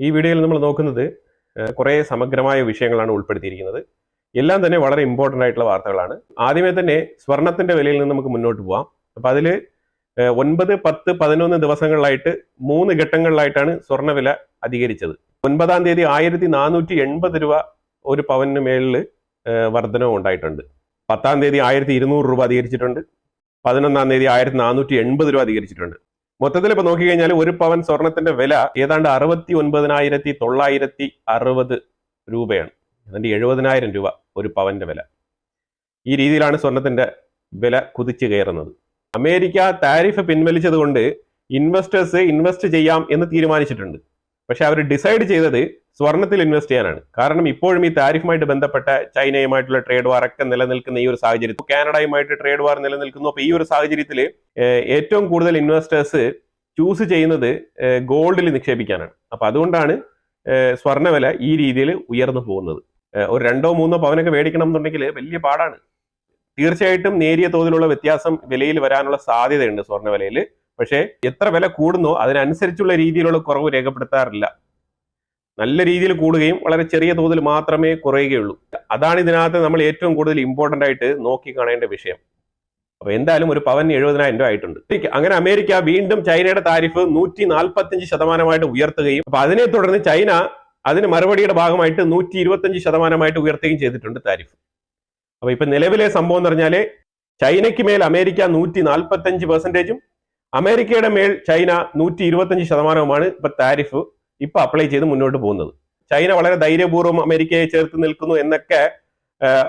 ഈ വീഡിയോയിൽ നമ്മൾ നോക്കുന്നത് കുറേ സമഗ്രമായ വിഷയങ്ങളാണ് ഉൾപ്പെടുത്തിയിരിക്കുന്നത്. എല്ലാം തന്നെ വളരെ ഇമ്പോർട്ടൻ്റ് ആയിട്ടുള്ള വാർത്തകളാണ്. ആദ്യമേ തന്നെ സ്വർണത്തിന്റെ വിലയിൽ നിന്ന് നമുക്ക് മുന്നോട്ട് പോവാം. അപ്പോൾ അതിൽ 9, 10, 11 ദിവസങ്ങളിലായിട്ട് 3 ഘട്ടങ്ങളിലായിട്ടാണ് സ്വർണ്ണവില അധികരിച്ചത്. 9-ാം തീയതി 1480 രൂപ ഒരു പവന് മേളിൽ വർധനവും ഉണ്ടായിട്ടുണ്ട്. 10-ാം തീയതി 1200 രൂപ അധികരിച്ചിട്ടുണ്ട്. 11-ാം തീയതി 1480 രൂപ അധികരിച്ചിട്ടുണ്ട്. മൊത്തത്തിൽ ഇപ്പൊ നോക്കിക്കഴിഞ്ഞാൽ ഒരു പവൻ സ്വർണത്തിന്റെ വില ഏതാണ്ട് 69,960 രൂപയാണ്. ഏതാണ്ട് 70,000 രൂപ ഒരു പവന്റെ വില. ഈ രീതിയിലാണ് സ്വർണത്തിന്റെ വില കുതിച്ചു കയറുന്നത്. അമേരിക്ക താരിഫ് പിൻവലിച്ചത് കൊണ്ട് ഇൻവെസ്റ്റേഴ്സ് ഇൻവെസ്റ്റ് ചെയ്യാം എന്ന് തീരുമാനിച്ചിട്ടുണ്ട്. പക്ഷെ അവർ ഡിസൈഡ് ചെയ്തത് സ്വർണത്തിൽ ഇൻവെസ്റ്റ് ചെയ്യാനാണ്. കാരണം ഇപ്പോഴും ഈ താരിഫുമായിട്ട് ബന്ധപ്പെട്ട ചൈനയുമായിട്ടുള്ള ട്രേഡ് വാർ ഒക്കെ നിലനിൽക്കുന്ന ഈ ഒരു സാഹചര്യത്തിൽ, കാനഡയുമായിട്ട് ട്രേഡ് വാർ നിലനിൽക്കുന്നു. അപ്പൊ ഈ ഒരു സാഹചര്യത്തിൽ ഏറ്റവും കൂടുതൽ ഇൻവെസ്റ്റേഴ്സ് ചൂസ് ചെയ്യുന്നത് ഗോൾഡിൽ നിക്ഷേപിക്കാനാണ്. അപ്പൊ അതുകൊണ്ടാണ് സ്വർണ്ണവില ഈ രീതിയിൽ ഉയർന്നു പോകുന്നത്. ഒരു 2-3 പവനൊക്കെ മേടിക്കണം എന്നുണ്ടെങ്കിൽ വലിയ പാടാണ്. തീർച്ചയായിട്ടും നേരിയ തോതിലുള്ള വ്യത്യാസം വിലയിൽ വരാനുള്ള സാധ്യതയുണ്ട് സ്വർണ്ണവിലയിൽ. പക്ഷേ എത്ര വില കൂടുന്നോ അതിനനുസരിച്ചുള്ള രീതിയിലുള്ള കുറവ് രേഖപ്പെടുത്താറില്ല. നല്ല രീതിയിൽ കൂടുകയും വളരെ ചെറിയ തോതിൽ മാത്രമേ കുറയുകയുള്ളൂ. അതാണ് ഇതിനകത്ത് നമ്മൾ ഏറ്റവും കൂടുതൽ ഇമ്പോർട്ടൻ്റ് ആയിട്ട് നോക്കി കാണേണ്ട വിഷയം. അപ്പൊ എന്തായാലും ഒരു പവന് 70,000 രൂപ ആയിട്ടുണ്ട്. അങ്ങനെ അമേരിക്ക വീണ്ടും ചൈനയുടെ താരിഫ് 145% ഉയർത്തുകയും അപ്പൊ അതിനെ തുടർന്ന് ചൈന അതിന് മറുപടിയുടെ ഭാഗമായിട്ട് 125% ഉയർത്തുകയും ചെയ്തിട്ടുണ്ട് താരിഫ്. അപ്പൊ ഇപ്പൊ നിലവിലെ സംഭവം എന്ന് പറഞ്ഞാല് ചൈനയ്ക്ക് മേൽ അമേരിക്ക 145%, അമേരിക്കയുടെ മേൽ ചൈന 125%മാണ് ഇപ്പൊ താരിഫ് ഇപ്പൊ അപ്ലൈ ചെയ്ത് മുന്നോട്ട് പോകുന്നത്. ചൈന വളരെ ധൈര്യപൂർവ്വം അമേരിക്കയെ ചേർത്ത് നിൽക്കുന്നു എന്നൊക്കെ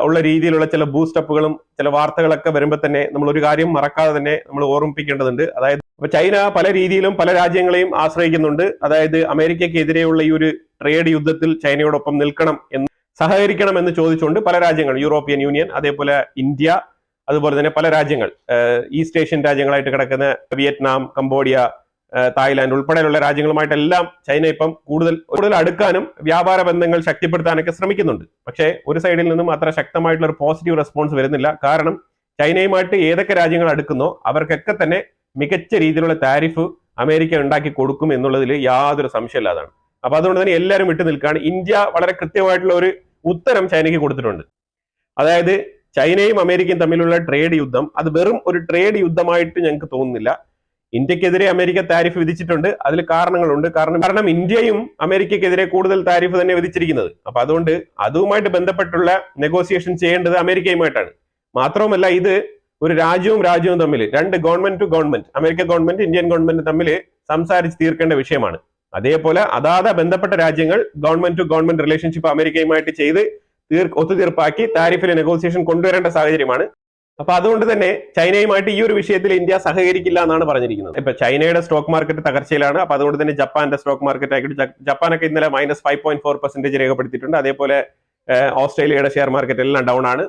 ഉള്ള രീതിയിലുള്ള ചില ബൂസ്റ്റപ്പുകളും ചില വാർത്തകളൊക്കെ വരുമ്പോൾ തന്നെ നമ്മൾ ഒരു കാര്യം മറക്കാതെ തന്നെ നമ്മൾ ഓർമ്മിപ്പിക്കേണ്ടതുണ്ട്. അതായത് ഇപ്പൊ ചൈന പല രീതിയിലും പല രാജ്യങ്ങളെയും ആശ്രയിക്കുന്നുണ്ട്. അതായത് അമേരിക്കയ്ക്കെതിരെയുള്ള ഈ ഒരു ട്രേഡ് യുദ്ധത്തിൽ ചൈനയോടൊപ്പം നിൽക്കണം എന്ന് സഹകരിക്കണം എന്ന് ചോദിച്ചുകൊണ്ട് പല രാജ്യങ്ങൾ, യൂറോപ്യൻ യൂണിയൻ, അതേപോലെ ഇന്ത്യ, അതുപോലെ തന്നെ പല രാജ്യങ്ങൾ, ഈസ്റ്റ് ഏഷ്യൻ രാജ്യങ്ങളായിട്ട് കിടക്കുന്ന വിയറ്റ്നാം, കംബോഡിയ, തായ്ലാന്റ് ഉൾപ്പെടെയുള്ള രാജ്യങ്ങളുമായിട്ടെല്ലാം ചൈന ഇപ്പം കൂടുതൽ അടുക്കാനും വ്യാപാര ബന്ധങ്ങൾ ശക്തിപ്പെടുത്താനൊക്കെ ശ്രമിക്കുന്നുണ്ട്. പക്ഷേ ഒരു സൈഡിൽ നിന്നും അത്ര ശക്തമായിട്ടുള്ള ഒരു പോസിറ്റീവ് റെസ്പോൺസ് വരുന്നില്ല. കാരണം ചൈനയുമായിട്ട് ഏതൊക്കെ രാജ്യങ്ങൾ അടുക്കുന്നോ അവർക്കൊക്കെ തന്നെ മികച്ച രീതിയിലുള്ള താരിഫ് അമേരിക്ക ഉണ്ടാക്കി കൊടുക്കും എന്നുള്ളതിൽ യാതൊരു സംശയമില്ലാതാണ്. അപ്പൊ അതുകൊണ്ട് തന്നെ എല്ലാവരും വിട്ടു നിൽക്കുകയാണ്. ഇന്ത്യ വളരെ കൃത്യമായിട്ടുള്ള ഒരു ഉത്തരം ചൈനയ്ക്ക് കൊടുത്തിട്ടുണ്ട്. അതായത് ചൈനയും അമേരിക്കയും തമ്മിലുള്ള ട്രേഡ് യുദ്ധം അത് വെറും ഒരു ട്രേഡ് യുദ്ധമായിട്ട് ഞങ്ങൾക്ക് തോന്നുന്നില്ല. ഇന്ത്യക്കെതിരെ അമേരിക്ക താരിഫ് വിധിച്ചിട്ടുണ്ട്. അതിൽ കാരണങ്ങളുണ്ട്. കാരണം ഇന്ത്യയും അമേരിക്കക്കെതിരെ കൂടുതൽ താരിഫ് തന്നെ വിധിച്ചിരിക്കുന്നത്. അപ്പൊ അതുകൊണ്ട് അതുമായിട്ട് ബന്ധപ്പെട്ടുള്ള നെഗോസിയേഷൻ ചെയ്യേണ്ടത് അമേരിക്കയുമായിട്ടാണ്. മാത്രവുമല്ല, ഇത് ഒരു രാജ്യവും തമ്മിൽ, രണ്ട് government to government, America government Indian government തമ്മിൽ സംസാരിച്ച് തീർക്കേണ്ട വിഷയമാണ്. അതേപോലെ അതാത് ബന്ധപ്പെട്ട രാജ്യങ്ങൾ ഗവൺമെന്റ് ടു ഗവൺമെന്റ് റിലേഷൻഷിപ്പ് അമേരിക്കയുമായിട്ട് ചെയ്ത് ഒത്തുതീർപ്പാക്കി താരിഫിലെ നെഗോസിയേഷൻ കൊണ്ടുവരേണ്ട സാഹചര്യമാണ്. അപ്പൊ അതുകൊണ്ട് തന്നെ ചൈനയുമായിട്ട് ഈ ഒരു വിഷയത്തിൽ ഇന്ത്യ സഹകരിക്കില്ല എന്നാണ് പറഞ്ഞിരിക്കുന്നത്. ഇപ്പൊ ചൈനയുടെ സ്റ്റോക്ക് മാർക്കറ്റ് തകർച്ചയിലാണ്. അപ്പൊ അതുകൊണ്ട് തന്നെ ജപ്പാന്റെ സ്റ്റോക്ക് മാർക്കറ്റ് ആയിട്ട് ജപ്പാനൊക്കെ ഇന്നലെ -5.4% രേഖപ്പെടുത്തിയിട്ടുണ്ട്. അതേപോലെ ഓസ്ട്രേലിയയുടെ ഷെയർ മാർക്കറ്റ് എല്ലാം ഡൗൺ ആണ്.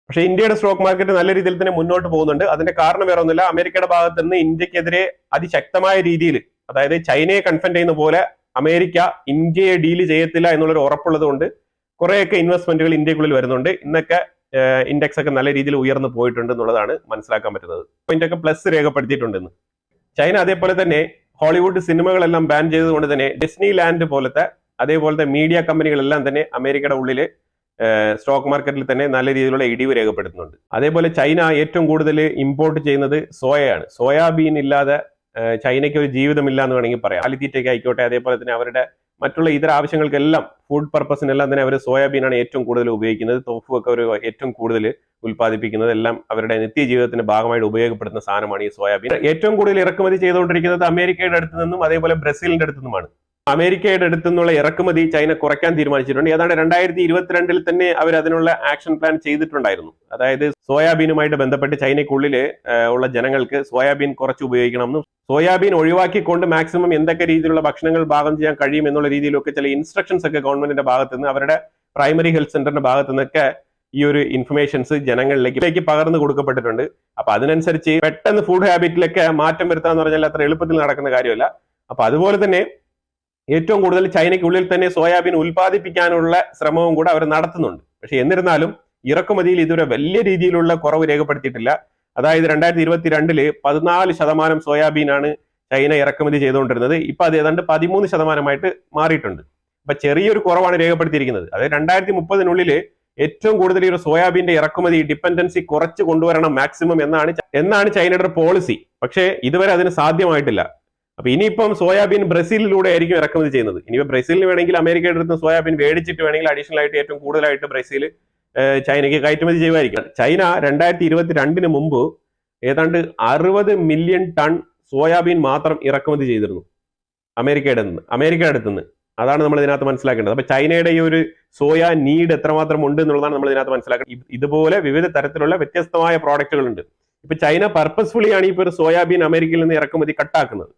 പക്ഷെ ഇന്ത്യയുടെ സ്റ്റോക്ക് മാർക്കറ്റ് നല്ല രീതിയിൽ തന്നെ മുന്നോട്ട് പോകുന്നുണ്ട്. അതിന്റെ കാരണം വേറെ ഒന്നുമില്ല, അമേരിക്കയുടെ ഭാഗത്ത് നിന്ന് ഇന്ത്യക്കെതിരെ അതിശക്തമായ രീതിയിൽ, അതായത് ചൈനയെ കൺഫ്രണ്ട് ചെയ്യുന്ന പോലെ അമേരിക്ക ഇന്ത്യയെ ഡീല് ചെയ്യത്തില്ല എന്നുള്ളൊരു ഉറപ്പുള്ളത് കൊണ്ട് കുറെയൊക്കെ ഇൻവെസ്റ്റ്മെന്റുകൾ ഇന്ത്യക്കുള്ളിൽ വരുന്നുണ്ട്. ഇന്നൊക്കെ ഇൻഡെക്സ് ഒക്കെ നല്ല രീതിയിൽ ഉയർന്നു പോയിട്ടുണ്ട് എന്നുള്ളതാണ് മനസ്സിലാക്കാൻ പറ്റുന്നത്. പോയിന്റൊക്കെ പ്ലസ് രേഖപ്പെടുത്തിയിട്ടുണ്ടെന്ന്. ചൈന അതേപോലെ തന്നെ ഹോളിവുഡ് സിനിമകളെല്ലാം ബാൻ ചെയ്തതുകൊണ്ട് തന്നെ ഡിസ്നി ലാൻഡ് പോലത്തെ അതേപോലത്തെ മീഡിയ കമ്പനികളെല്ലാം തന്നെ അമേരിക്കയുടെ ഉള്ളില് സ്റ്റോക്ക് മാർക്കറ്റിൽ തന്നെ നല്ല രീതിയിലുള്ള ഇടിവ് രേഖപ്പെടുത്തുന്നുണ്ട്. അതേപോലെ ചൈന ഏറ്റവും കൂടുതൽ ഇമ്പോർട്ട് ചെയ്യുന്നത് സോയയാണ്. സോയാബീൻ ഇല്ലാതെ ചൈനയ്ക്ക് ഒരു ജീവിതമില്ല എന്ന് വേണമെങ്കിൽ പറയാം. കാലിത്തീറ്റയ്ക്ക് ആയിക്കോട്ടെ, അതേപോലെ തന്നെ അവരുടെ മറ്റുള്ള ഇതര ആവശ്യങ്ങൾക്കെല്ലാം, ഫുഡ് പർപ്പസിനെല്ലാം തന്നെ അവർ സോയാബീനാണ് ഏറ്റവും കൂടുതൽ ഉപയോഗിക്കുന്നത്. തോഫു ഒക്കെ അവർ ഏറ്റവും കൂടുതൽ ഉൽപ്പാദിപ്പിക്കുന്നത് എല്ലാം അവരുടെ നിത്യജീവിതത്തിന്റെ ഭാഗമായിട്ട് ഉപയോഗപ്പെടുത്തുന്ന സാധനമാണ് ഈ സോയാബീൻ. ഏറ്റവും കൂടുതൽ ഇറക്കുമതി ചെയ്തുകൊണ്ടിരിക്കുന്നത് അമേരിക്കയുടെ അടുത്ത് നിന്നും അതേപോലെ ബ്രസീലിന്റെ അടുത്ത് നിന്നുമാണ്. അമേരിക്കയുടെ അടുത്തു നിന്നുള്ള ഇറക്കുമതി ചൈന കുറയ്ക്കാൻ തീരുമാനിച്ചിട്ടുണ്ട്. ഏതാണ്ട് 2022 തന്നെ അവർ അതിനുള്ള ആക്ഷൻ പ്ലാൻ ചെയ്തിട്ടുണ്ടായിരുന്നു. അതായത് സോയാബീനുമായിട്ട് ബന്ധപ്പെട്ട് ചൈനയ്ക്കുള്ളിൽ ഉള്ള ജനങ്ങൾക്ക് സോയാബീൻ കുറച്ച് ഉപയോഗിക്കണമെന്നും സോയാബീൻ ഒഴിവാക്കിക്കൊണ്ട് മാക്സിമം എന്തൊക്കെ രീതിയിലുള്ള ഭക്ഷണങ്ങൾ പാകം ചെയ്യാൻ കഴിയും എന്നുള്ള രീതിയിലൊക്കെ ചില ഇൻസ്ട്രക്ഷൻസ് ഒക്കെ ഗവൺമെന്റിന്റെ ഭാഗത്ത് നിന്ന്, അവരുടെ പ്രൈമറി ഹെൽത്ത് സെന്ററിന്റെ ഭാഗത്ത് നിന്നൊക്കെ ഈ ഒരു ഇൻഫർമേഷൻസ് ജനങ്ങളിലേക്ക് പകർന്നു കൊടുക്കപ്പെട്ടിട്ടുണ്ട്. അപ്പൊ അതിനനുസരിച്ച് പെട്ടെന്ന് ഫുഡ് ഹാബിറ്റിലൊക്കെ മാറ്റം വരുത്താന്ന് പറഞ്ഞാൽ അത്ര എളുപ്പത്തിൽ നടക്കുന്ന കാര്യമല്ല. അപ്പൊ അതുപോലെ തന്നെ ഏറ്റവും കൂടുതൽ ചൈനയ്ക്കുള്ളിൽ തന്നെ സോയാബീൻ ഉൽപ്പാദിപ്പിക്കാനുള്ള ശ്രമവും കൂടെ അവർ നടത്തുന്നുണ്ട്. പക്ഷെ എന്നിരുന്നാലും ഇറക്കുമതിയിൽ ഇതുവരെ വലിയ രീതിയിലുള്ള കുറവ് രേഖപ്പെടുത്തിയിട്ടില്ല. അതായത് 2022 14% സോയാബീനാണ് ചൈന ഇറക്കുമതി ചെയ്തുകൊണ്ടിരുന്നത്. ഇപ്പൊ അത് ഏതാണ്ട് 13% മാറിയിട്ടുണ്ട്. അപ്പൊ ചെറിയൊരു കുറവാണ് രേഖപ്പെടുത്തിയിരിക്കുന്നത്. അതായത് 2030 ഏറ്റവും കൂടുതൽ ഈ ഒരു സോയാബീന്റെ ഇറക്കുമതി ഡിപ്പെൻഡൻസി കുറച്ച് കൊണ്ടുവരണം മാക്സിമം എന്നാണ് ചൈനയുടെ പോളിസി. പക്ഷേ ഇതുവരെ അതിന് സാധ്യമായിട്ടില്ല. അപ്പൊ ഇനിയിപ്പം സോയാബീൻ ബ്രസീലിലൂടെ ആയിരിക്കും ഇറക്കുമതി ചെയ്യുന്നത്. ഇനിയിപ്പോൾ ബ്രസീലിന് വേണമെങ്കിൽ അമേരിക്കയുടെ അടുത്ത് സോയാബീൻ മേടിച്ചിട്ട് വേണമെങ്കിൽ അഡീഷണൽ ആയിട്ട് ഏറ്റവും കൂടുതലായിട്ട് ബ്രസീൽ ചൈനയ്ക്ക് കയറ്റുമതി ചെയ്യുമായിരിക്കും. ചൈന 2022 മുമ്പ് ഏതാണ്ട് 60 മില്യൺ ടൺ സോയാബീൻ മാത്രം ഇറക്കുമതി ചെയ്തിരുന്നു അമേരിക്കയുടെ അടുത്ത് നിന്ന്. അതാണ് നമ്മൾ ഇതിനകത്ത് മനസ്സിലാക്കേണ്ടത്. അപ്പൊ ചൈനയുടെ ഈ ഒരു സോയ നീഡ് എത്രമാത്രം ഉണ്ട് എന്നുള്ളതാണ് നമ്മൾ ഇതിനകത്ത് മനസ്സിലാക്കേണ്ടത്. ഇതുപോലെ വിവിധ തരത്തിലുള്ള വ്യത്യസ്തമായ പ്രോഡക്റ്റുകൾ ഉണ്ട്. ഇപ്പൊ ചൈന പർപ്പസ്ഫുള്ളി ആണ് ഇപ്പോൾ ഒരു സോയാബീൻ അമേരിക്കയിൽ നിന്ന് ഇറക്കുമതി കട്ടാക്കുന്നത്.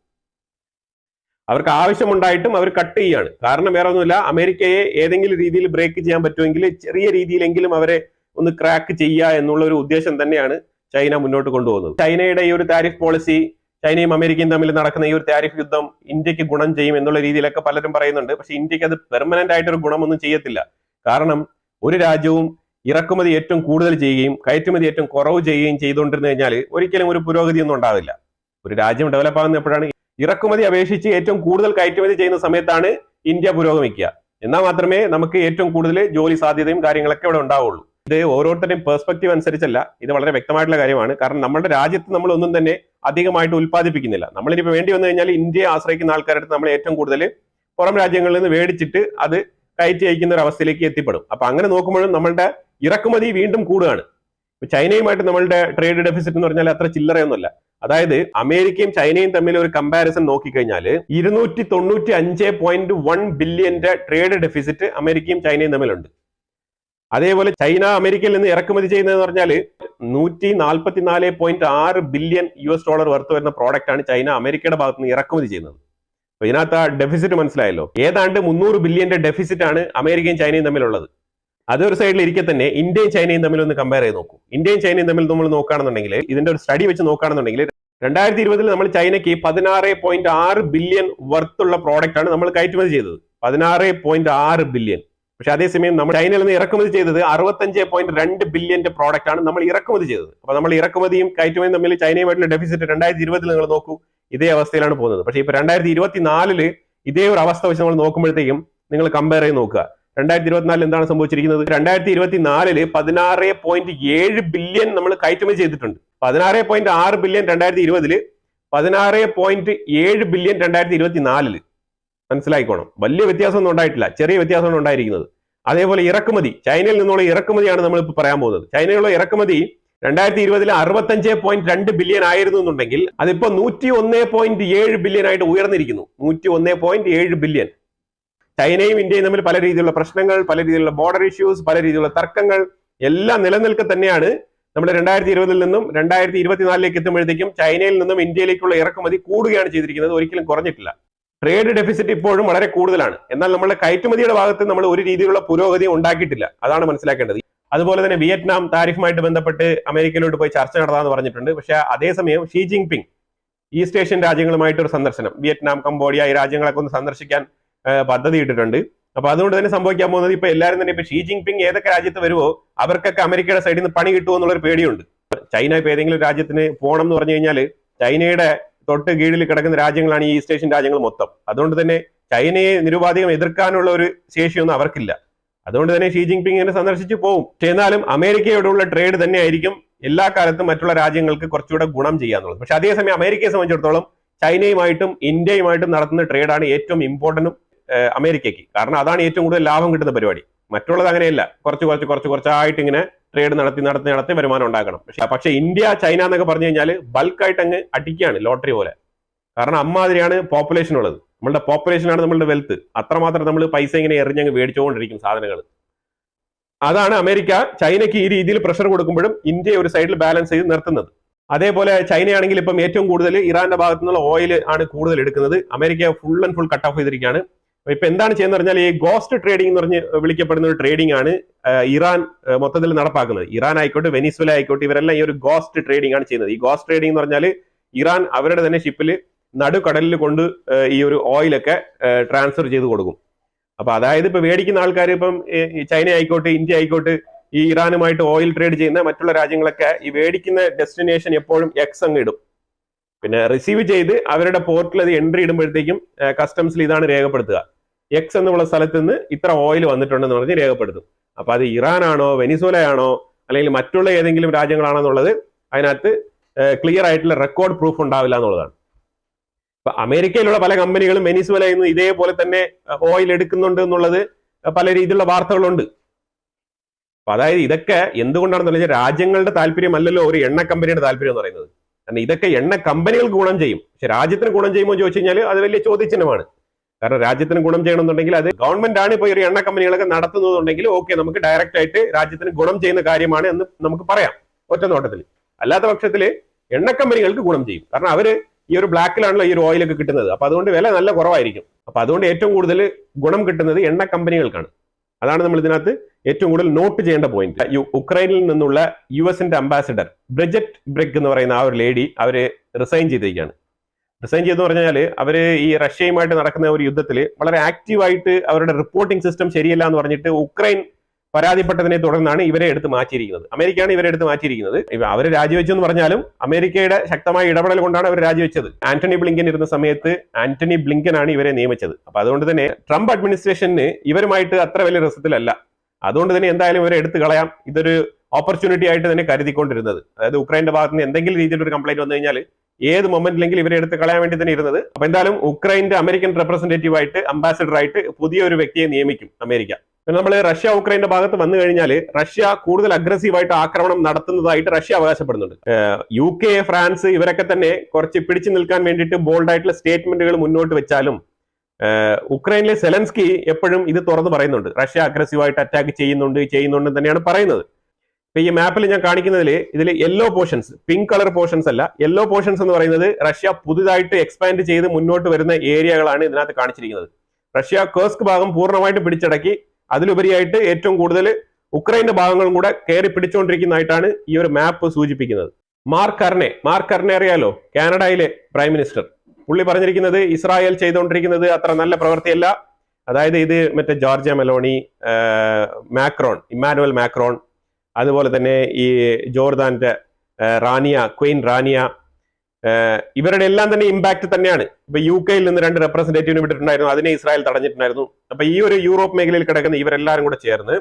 അവർക്ക് ആവശ്യമുണ്ടായിട്ടും അവർ കട്ട് ചെയ്യാണ്. കാരണം വേറെ ഒന്നുമില്ല, അമേരിക്കയെ ഏതെങ്കിലും രീതിയിൽ ബ്രേക്ക് ചെയ്യാൻ പറ്റുമെങ്കിൽ ചെറിയ രീതിയിലെങ്കിലും അവരെ ഒന്ന് ക്രാക്ക് ചെയ്യുക എന്നുള്ള ഒരു ഉദ്ദേശം തന്നെയാണ് ചൈന മുന്നോട്ട് കൊണ്ടുപോകുന്നത്. ചൈനയുടെ ഈ ഒരു താരിഫ് പോളിസി, ചൈനയും അമേരിക്കയും തമ്മിൽ നടക്കുന്ന ഈ ഒരു താരിഫ് യുദ്ധം ഇന്ത്യക്ക് ഗുണം ചെയ്യും എന്നുള്ള രീതിയിലൊക്കെ പലരും പറയുന്നുണ്ട്. പക്ഷെ ഇന്ത്യക്ക് അത് പെർമനന്റ് ആയിട്ടൊരു ഗുണമൊന്നും ചെയ്യത്തില്ല. കാരണം ഒരു രാജ്യവും ഇറക്കുമതി ഏറ്റവും കൂടുതൽ ചെയ്യുകയും കയറ്റുമതി ഏറ്റവും കുറവ് ചെയ്യുകയും ചെയ്തുകൊണ്ടിരുന്നു കഴിഞ്ഞാൽ ഒരിക്കലും ഒരു പുരോഗതിയൊന്നും ഉണ്ടാവില്ല. ഒരു രാജ്യം ഡെവലപ്പ് ആകുന്ന എപ്പോഴാണ്? ഇറക്കുമതി അപേക്ഷിച്ച് ഏറ്റവും കൂടുതൽ കയറ്റുമതി ചെയ്യുന്ന സമയത്താണ് ഇന്ത്യ പുരോഗമിക്കുക. എന്നാൽ മാത്രമേ നമുക്ക് ഏറ്റവും കൂടുതൽ ജോലി സാധ്യതയും കാര്യങ്ങളൊക്കെ ഇവിടെ ഉണ്ടാവുള്ളൂ. ഇത് ഓരോരുത്തരുടെയും പെർസ്പെക്റ്റീവ് അനുസരിച്ചല്ല, ഇത് വളരെ വ്യക്തമായിട്ടുള്ള കാര്യമാണ്. കാരണം നമ്മുടെ രാജ്യത്ത് നമ്മൾ ഒന്നും തന്നെ അധികമായിട്ട് ഉൽപ്പാദിപ്പിക്കുന്നില്ല. നമ്മളിനിപ്പോൾ വേണ്ടി വന്നു കഴിഞ്ഞാൽ ഇന്ത്യയെ ആശ്രയിക്കുന്ന ആൾക്കാരുടെ നമ്മൾ ഏറ്റവും കൂടുതൽ പുറം രാജ്യങ്ങളിൽ നിന്ന് മേടിച്ചിട്ട് അത് കയറ്റി അയക്കുന്ന ഒരു അവസ്ഥയിലേക്ക് എത്തിപ്പെടും. അപ്പൊ അങ്ങനെ നോക്കുമ്പോഴും നമ്മളുടെ ഇറക്കുമതി വീണ്ടും കൂടുകയാണ്. ചൈനയുമായിട്ട് നമ്മളുടെ ട്രേഡ് ഡെഫിസിറ്റ് എന്ന് പറഞ്ഞാൽ അത്ര ചില്ലറയൊന്നുമല്ല. അതായത് അമേരിക്കയും ചൈനയും തമ്മിൽ ഒരു കമ്പാരിസൺ നോക്കിക്കഴിഞ്ഞാൽ 295.1 ബില്യന്റെ ട്രേഡ് ഡെഫിസിറ്റ് അമേരിക്കയും ചൈനയും തമ്മിലുണ്ട്. അതേപോലെ ചൈന അമേരിക്കയിൽ നിന്ന് ഇറക്കുമതി ചെയ്യുന്നതെന്ന് പറഞ്ഞാൽ 144.6 ബില്യൺ US$ വർത്ത് വരുന്ന പ്രോഡക്റ്റ് ആണ് ചൈന അമേരിക്കയുടെ ഭാഗത്ത് നിന്ന് ഇറക്കുമതി ചെയ്യുന്നത്. അപ്പൊ ഇതിനകത്ത് ആ ഡെഫിസിറ്റ് മനസ്സിലായല്ലോ. ഏതാണ്ട് 300 ബില്യന്റെ ഡെഫിസിറ്റ് ആണ് അമേരിക്കയും ചൈനയും തമ്മിലുള്ളത്. അതൊരു സൈഡിൽ ഇരിക്കെ തന്നെ ഇന്ത്യയും ചൈനയും തമ്മിൽ ഒന്ന് കമ്പയർ ചെയ്ത് നോക്കൂ. ഇന്ത്യയും ചൈനയും തമ്മിൽ നമ്മൾ നോക്കുകയാണെന്നുണ്ടെങ്കിൽ, ഇതിന്റെ ഒരു സ്റ്റഡി വെച്ച് നോക്കുകയാണെന്നുണ്ടെങ്കിൽ 2020 നമ്മൾ ചൈനയ്ക്ക് 16.6 ബില്യൺ വർത്തുള്ള പ്രോഡക്റ്റ് ആണ് നമ്മൾ കയറ്റുമതി ചെയ്തത്. 16.6 ബില്യൺ. പക്ഷെ അതേസമയം നമ്മൾ ചൈനയിൽ നിന്ന് ഇറക്കുമതി ചെയ്തത് 65.2 ബില്യന്റെ പ്രോഡക്റ്റ് ആണ് നമ്മൾ ഇറക്കുമതി ചെയ്തത്. അപ്പൊ നമ്മൾ ഇറക്കുമതിയും കയറ്റുമതിയും തമ്മിൽ ചൈനയുമായിട്ടുള്ള ഡെഫിസിറ്റ് 2020 നിങ്ങൾ നോക്കൂ, ഇതേ അവസ്ഥയിലാണ് പോകുന്നത്. പക്ഷേ ഇപ്പൊ 2024 ഇതേ ഒരു അവസ്ഥ വെച്ച് നമ്മൾ നോക്കുമ്പോഴത്തേക്കും നിങ്ങൾ കമ്പയർ ചെയ്ത് നോക്കുക. 2024 എന്താണ് സംഭവിച്ചിരിക്കുന്നത്? 2024 16.7 ബില്യൺ നമ്മൾ കയറ്റുമതി ചെയ്തിട്ടുണ്ട്. 16.6 ബില്യൺ 2020, 16.7 ബില്യൺ 2024. മനസ്സിലായിക്കോണം. വലിയ വ്യത്യാസമൊന്നും ഉണ്ടായിട്ടില്ല, ചെറിയ വ്യത്യാസമാണ് ഉണ്ടായിരിക്കുന്നത്. അതേപോലെ ഇറക്കുമതി, ചൈനയിൽ നിന്നുള്ള ഇറക്കുമതിയാണ് നമ്മൾ ഇപ്പോൾ പറയാൻ പോകുന്നത്. ചൈനയിലുള്ള ഇറക്കുമതി 2020 65.2 ബില്യൺ ആയിരുന്നു എന്നുണ്ടെങ്കിൽ അതിപ്പോ 101.7 ബില്യൺ ആയിട്ട് ഉയർന്നിരിക്കുന്നു. 101.7 ബില്യൺ. ചൈനയും ഇന്ത്യയും തമ്മിൽ പല രീതിയിലുള്ള പ്രശ്നങ്ങൾ, പല രീതിയിലുള്ള ബോർഡർ ഇഷ്യൂസ്, പല രീതിയിലുള്ള തർക്കങ്ങൾ എല്ലാം നിലനിൽക്കെ തന്നെയാണ് നമ്മൾ 2020 നിന്നും 2024 എത്തുമ്പോഴത്തേക്കും ചൈനയിൽ നിന്നും ഇന്ത്യയിലേക്കുള്ള ഇറക്കുമതി കൂടുകയാണ് ചെയ്തിരിക്കുന്നത്, ഒരിക്കലും കുറഞ്ഞിട്ടില്ല. ട്രേഡ് ഡെഫിസിറ്റ് ഇപ്പോഴും വളരെ കൂടുതലാണ്. എന്നാൽ നമ്മുടെ കയറ്റുമതിയുടെ ഭാഗത്ത് നമ്മൾ ഒരു രീതിയിലുള്ള പുരോഗതി ഉണ്ടാക്കിയിട്ടില്ല. അതാണ് മനസ്സിലാക്കേണ്ടത്. അതുപോലെ തന്നെ വിയറ്റ്നാം താരിഫുമായിട്ട് ബന്ധപ്പെട്ട് അമേരിക്കയിലോട്ട് പോയി ചർച്ച നടത്താമെന്ന് പറഞ്ഞിട്ടുണ്ട്. പക്ഷേ അതേസമയം ഷീ ജിൻപിങ് ഈസ്റ്റ് ഏഷ്യൻ രാജ്യങ്ങളുമായിട്ടൊരു സന്ദർശനം, വിയറ്റ്നാം, കംബോഡിയ ഈ രാജ്യങ്ങളൊക്കെ ഒന്ന് സന്ദർശിക്കാൻ പദ്ധതി ഇട്ടിട്ടുണ്ട്. അപ്പൊ അതുകൊണ്ട് തന്നെ സംഭവിക്കാൻ പോകുന്നത് ഇപ്പൊ എല്ലാവരും തന്നെ ഇപ്പൊ ഷീ ജിൻപിങ് ഏതൊക്കെ രാജ്യത്ത് വരുമോ അവർക്കൊക്കെ അമേരിക്കയുടെ സൈഡിൽ നിന്ന് പണി കിട്ടുമോ എന്നുള്ളൊരു പേടിയുണ്ട്. ചൈന ഇപ്പൊ ഏതെങ്കിലും രാജ്യത്തിന് പോകണം എന്ന് പറഞ്ഞു കഴിഞ്ഞാൽ ചൈനയുടെ തൊട്ട് കീഴിൽ കിടക്കുന്ന രാജ്യങ്ങളാണ് ഈ ഈസ്റ്റ് ഏഷ്യൻ രാജ്യങ്ങൾ മൊത്തം. അതുകൊണ്ട് തന്നെ ചൈനയെ നിരുപാധികം എതിർക്കാനുള്ള ഒരു ശേഷിയൊന്നും അവർക്കില്ല. അതുകൊണ്ട് തന്നെ ഷീ ജിൻപിങ്ങിനെ സന്ദർശിച്ച് പോകും. പക്ഷെ എന്നാലും അമേരിക്കയോടുള്ള ട്രേഡ് തന്നെ ആയിരിക്കും എല്ലാ കാലത്തും മറ്റുള്ള രാജ്യങ്ങൾക്ക് കുറച്ചുകൂടെ ഗുണം ചെയ്യാന്നുള്ളത്. പക്ഷെ അതേസമയം അമേരിക്കയെ സംബന്ധിച്ചിടത്തോളം ചൈനയുമായിട്ടും ഇന്ത്യയുമായിട്ടും നടത്തുന്ന ട്രേഡാണ് ഏറ്റവും ഇമ്പോർട്ടന്റും അമേരിക്കയ്ക്ക്. കാരണം അതാണ് ഏറ്റവും കൂടുതൽ ലാഭം കിട്ടുന്ന പരിപാടി. മറ്റുള്ളത് അങ്ങനെയല്ല, കുറച്ചായിട്ട് ഇങ്ങനെ ട്രേഡ് നടത്തി വരുമാനം ഉണ്ടാക്കണം. പക്ഷെ ഇന്ത്യ, ചൈന എന്നൊക്കെ പറഞ്ഞു കഴിഞ്ഞാൽ ബൾക്കായിട്ട് അങ്ങ് അടിക്കുകയാണ് ലോട്ടറി പോലെ. കാരണം അമ്മാതിരിയാണ് പോപ്പുലേഷൻ ഉള്ളത്. നമ്മളുടെ പോപ്പുലേഷനാണ് നമ്മളുടെ വെൽത്ത്. അത്രമാത്രം നമ്മൾ പൈസ ഇങ്ങനെ എറിഞ്ഞങ്ങ് മേടിച്ചുകൊണ്ടിരിക്കും സാധനങ്ങൾ. അതാണ് അമേരിക്ക ചൈനയ്ക്ക് ഈ രീതിയിൽ പ്രഷർ കൊടുക്കുമ്പോഴും ഇന്ത്യ ഒരു സൈഡിൽ ബാലൻസ് ചെയ്ത് നിർത്തുന്നത്. അതേപോലെ ചൈനയാണെങ്കിൽ ഇപ്പം ഏറ്റവും കൂടുതൽ ഇറാന്റെ ഭാഗത്തു നിന്നുള്ള ഓയിൽ ആണ് കൂടുതൽ എടുക്കുന്നത്. America full and full cut off ചെയ്തിരിക്കുകയാണ്. ഇപ്പൊ എന്താണ് ചെയ്യുന്നത് പറഞ്ഞാൽ ഈ ഗോസ്റ്റ് ട്രേഡിംഗ് എന്ന് പറഞ്ഞ് വിളിക്കപ്പെടുന്ന ഒരു ട്രേഡിംഗ് ആണ് ഇറാൻ മൊത്തത്തിൽ നടപ്പാക്കുന്നത്. ഇറാൻ ആയിക്കോട്ടെ, വെനിസ്വല ആയിക്കോട്ടെ, ഇവരെല്ലാം ഈ ഒരു ഗോസ്റ്റ് ട്രേഡിംഗ് ആണ് ചെയ്യുന്നത്. ഈ ഗോസ്റ്റ് ട്രേഡിംഗ് എന്ന് പറഞ്ഞാൽ ഇറാൻ അവരുടെ തന്നെ ഷിപ്പിൽ നടുക്കടലിൽ കൊണ്ട് ഈ ഒരു ഓയിലൊക്കെ ട്രാൻസ്ഫർ ചെയ്ത് കൊടുക്കും. അപ്പൊ അതായത് ഇപ്പൊ മേടിക്കുന്ന ആൾക്കാർ ഇപ്പം ചൈന ആയിക്കോട്ടെ, ഇന്ത്യ ആയിക്കോട്ടെ, ഈ ഇറാനുമായിട്ട് ഓയിൽ ട്രേഡ് ചെയ്യുന്ന മറ്റുള്ള രാജ്യങ്ങളൊക്കെ ഈ മേടിക്കുന്ന ഡെസ്റ്റിനേഷൻ എപ്പോഴും എക്സ് അങ്ങ് ഇടും. പിന്നെ റിസീവ് ചെയ്ത് അവരുടെ പോർട്ടിൽ അത് എൻട്രി ഇടുമ്പോഴത്തേക്കും കസ്റ്റംസിൽ ഇതാണ് രേഖപ്പെടുത്തുക, എക്സ് എന്നുള്ള സ്ഥലത്ത് നിന്ന് ഇത്ര ഓയിൽ വന്നിട്ടുണ്ടെന്ന് പറഞ്ഞ് രേഖപ്പെടുത്തും. അപ്പൊ അത് ഇറാനാണോ വെനിസോലയാണോ അല്ലെങ്കിൽ മറ്റുള്ള ഏതെങ്കിലും രാജ്യങ്ങളാണോ എന്നുള്ളത് അതിനകത്ത് ക്ലിയർ ആയിട്ടുള്ള റെക്കോർഡ് പ്രൂഫ് ഉണ്ടാവില്ല എന്നുള്ളതാണ്. ഇപ്പൊ അമേരിക്കയിലുള്ള പല കമ്പനികളും വെനിസ്വേലയിൽ നിന്ന് ഇതേപോലെ തന്നെ ഓയിൽ എടുക്കുന്നുണ്ട് എന്നുള്ളത് പല രീതിയിലുള്ള വാർത്തകളുണ്ട്. അപ്പൊ അതായത് ഇതൊക്കെ എന്തുകൊണ്ടാണെന്ന് പറഞ്ഞാൽ രാജ്യങ്ങളുടെ താല്പര്യമല്ലല്ലോ ഒരു എണ്ണ കമ്പനിയുടെ താല്പര്യം എന്ന് പറയുന്നത്. കാരണം ഇതൊക്കെ എണ്ണ കമ്പനികൾക്ക് ഗുണം ചെയ്യും, പക്ഷെ രാജ്യത്തിന് ഗുണം ചെയ്യുമോ എന്ന് ചോദിച്ചു കഴിഞ്ഞാൽ അത് വലിയ ചോദ്യചിഹ്നമാണ്. കാരണം രാജ്യത്തിന് ഗുണം ചെയ്യണമെന്നുണ്ടെങ്കിൽ അത് ഗവൺമെന്റ് ആണ് ഇപ്പോൾ ഒരു എണ്ണ കമ്പനികളൊക്കെ നടത്തുന്നതെന്നുണ്ടെങ്കിൽ ഓക്കെ, നമുക്ക് ഡയറക്റ്റ് ആയിട്ട് രാജ്യത്തിന് ഗുണം ചെയ്യുന്ന കാര്യമാണ് എന്ന് നമുക്ക് പറയാം ഒറ്റ നോട്ടത്തിൽ. അല്ലാത്ത പക്ഷത്തില് എണ്ണ കമ്പനികൾക്ക് ഗുണം ചെയ്യും, കാരണം അവര് ഈ ഒരു ബ്ലാക്കിലാണല്ലോ ഈ ഒരു ഓയിലൊക്കെ കിട്ടുന്നത്. അപ്പൊ അതുകൊണ്ട് വില നല്ല കുറവായിരിക്കും. അപ്പൊ അതുകൊണ്ട് ഏറ്റവും കൂടുതൽ ഗുണം കിട്ടുന്നത് എണ്ണ കമ്പനികൾക്കാണ്. അതാണ് നമ്മൾ ഇതിനകത്ത് ഏറ്റവും കൂടുതൽ നോട്ട് ചെയ്യേണ്ട പോയിന്റ്. ഉക്രൈനിൽ നിന്നുള്ള യുഎസിന്റെ അംബാസിഡർ ബ്രിജറ്റ് ബ്രിഗ് എന്ന് പറയുന്ന ആ ഒരു ലേഡി അവര് റിസൈൻ ചെയ്തിരിക്കുകയാണ്. റിസൈൻ ചെയ്തെന്ന് പറഞ്ഞാൽ അവര് ഈ റഷ്യയുമായിട്ട് നടക്കുന്ന ഒരു യുദ്ധത്തിൽ വളരെ ആക്റ്റീവായിട്ട് അവരുടെ റിപ്പോർട്ടിംഗ് സിസ്റ്റം ശരിയല്ല എന്ന് പറഞ്ഞിട്ട് ഉക്രൈൻ പരാതിപ്പെട്ടതിനെ തുടർന്നാണ് ഇവരെ എടുത്ത് മാറ്റിയിരിക്കുന്നത്. അമേരിക്കയാണ് ഇവരെ എടുത്ത് മാറ്റിയിരിക്കുന്നത്. അവര് രാജിവെച്ചെന്ന് പറഞ്ഞാലും അമേരിക്കയുടെ ശക്തമായ ഇടപെടൽ കൊണ്ടാണ് അവർ രാജിവെച്ചത്. ആന്റണി ബ്ലിങ്കൻ ഇരുന്ന സമയത്ത് ആന്റണി ബ്ലിങ്കനാണ് ഇവരെ നിയമിച്ചത്. അപ്പൊ അതുകൊണ്ട് തന്നെ ട്രംപ് അഡ്മിനിസ്ട്രേഷന് ഇവരുമായിട്ട് അത്ര വലിയ രസത്തിലല്ല. അതുകൊണ്ട് തന്നെ എന്തായാലും ഇവരെ എടുത്തു കളയാം, ഇതൊരു ഓപ്പർച്യൂണിറ്റി ആയിട്ട് തന്നെ കരുതിക്കൊണ്ടിരുന്നത്. അതായത് ഉക്രൈന്റെ ഭാഗത്ത് നിന്ന് എന്തെങ്കിലും രീതിയിലൊരു കംപ്ലൈന്റ് വന്നു കഴിഞ്ഞാൽ ഏത് മൊമെന്റിലെങ്കിലും ഇവരെ എടുത്ത് കളയാൻ വേണ്ടി തന്നെ ഇരുന്നത്. അപ്പൊ എന്തായാലും ഉക്രൈന്റെ അമേരിക്കൻ റെപ്രസെന്റേറ്റീവ് ആയിട്ട് അംബാസിഡർ ആയിട്ട് പുതിയൊരു വ്യക്തിയെ നിയമിക്കും അമേരിക്ക. നമ്മൾ റഷ്യ ഉക്രൈന്റെ ഭാഗത്ത് വന്നു കഴിഞ്ഞാൽ റഷ്യ കൂടുതൽ അഗ്രസീവായിട്ട് ആക്രമണം നടത്തുന്നതായിട്ട് റഷ്യ അവകാശപ്പെടുന്നുണ്ട്. UK, ഫ്രാൻസ് ഇവരൊക്കെ തന്നെ കുറച്ച് പിടിച്ചു നിൽക്കാൻ വേണ്ടിയിട്ട് ബോൾഡ് ആയിട്ടുള്ള സ്റ്റേറ്റ്മെന്റുകൾ മുന്നോട്ട് വെച്ചാലും ഉക്രൈനിലെ സെലൻസ്കി എപ്പോഴും ഇത് തുറന്നു പറയുന്നുണ്ട്, റഷ്യ അഗ്രസീവായിട്ട് അറ്റാക്ക് ചെയ്യുന്നുണ്ട് തന്നെയാണ് പറയുന്നത്. ഇപ്പൊ ഈ മാപ്പിൽ ഞാൻ കാണിക്കുന്നതിൽ ഇതിൽ yellow portions, pink colour portions അല്ല, യെല്ലോ പോർഷൻസ് എന്ന് പറയുന്നത് റഷ്യ പുതുതായിട്ട് എക്സ്പാൻഡ് ചെയ്ത് മുന്നോട്ട് വരുന്ന ഏരിയകളാണ് ഇതിനകത്ത് കാണിച്ചിരിക്കുന്നത്. റഷ്യ കേഴ്സ്ക് ഭാഗം പൂർണ്ണമായിട്ട് പിടിച്ചടക്കി, അതിലുപരിയായിട്ട് ഏറ്റവും കൂടുതൽ ഉക്രൈന്റെ ഭാഗങ്ങളും കൂടെ കയറി പിടിച്ചുകൊണ്ടിരിക്കുന്നതായിട്ടാണ് ഈ ഒരു മാപ്പ് സൂചിപ്പിക്കുന്നത്. മാർക്ക് കർണെ അറിയാലോ, കാനഡയിലെ പ്രൈം മിനിസ്റ്റർ. പുള്ളി പറഞ്ഞിരിക്കുന്നത് ഇസ്രായേൽ ചെയ്തുകൊണ്ടിരിക്കുന്നത് അത്ര നല്ല പ്രവൃത്തിയല്ല. അതായത് ഇത് മറ്റേ ജോർജിയ മെലോണി, ഇമ്മാനുവൽ മാക്രോൺ, അതുപോലെ തന്നെ ഈ ജോർദാന്റെ ക്വീൻ റാനിയ, ഇവരുടെ എല്ലാം തന്നെ ഇമ്പാക്ട് തന്നെയാണ്. ഇപ്പൊ UK നിന്ന് 2 റെപ്രസെന്റേറ്റീവിനെ വിട്ടിട്ടുണ്ടായിരുന്നു, അതിനെ ഇസ്രായേൽ തടഞ്ഞിട്ടുണ്ടായിരുന്നു. അപ്പൊ ഈ ഒരു യൂറോപ്പ് മേഖലയിൽ കിടക്കുന്ന ഇവരെല്ലാരും കൂടെ ചേർന്ന്